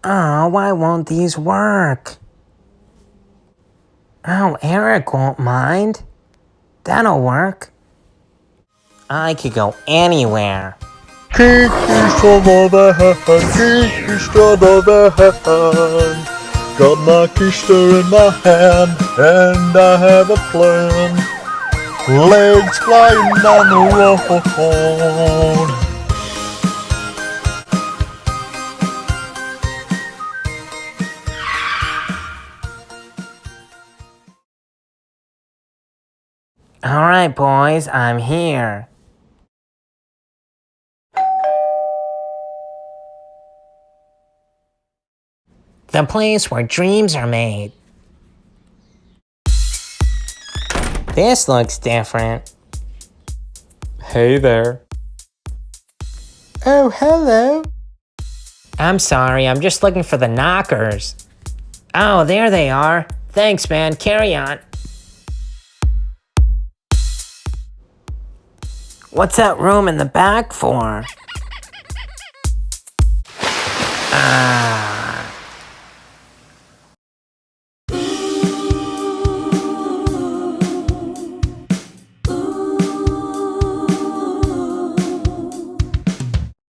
Oh, why won't these work? Oh, Eric won't mind. That'll work. I could go anywhere. Kiki got my keister in my hand, and I have a plan. Legs flying down the road. All right, boys, I'm here. The place where dreams are made. This looks different. Hey there. Oh, hello. I'm sorry, I'm just looking for the knockers. Oh, there they are. Thanks, man. Carry on. What's that room in the back for? Ah.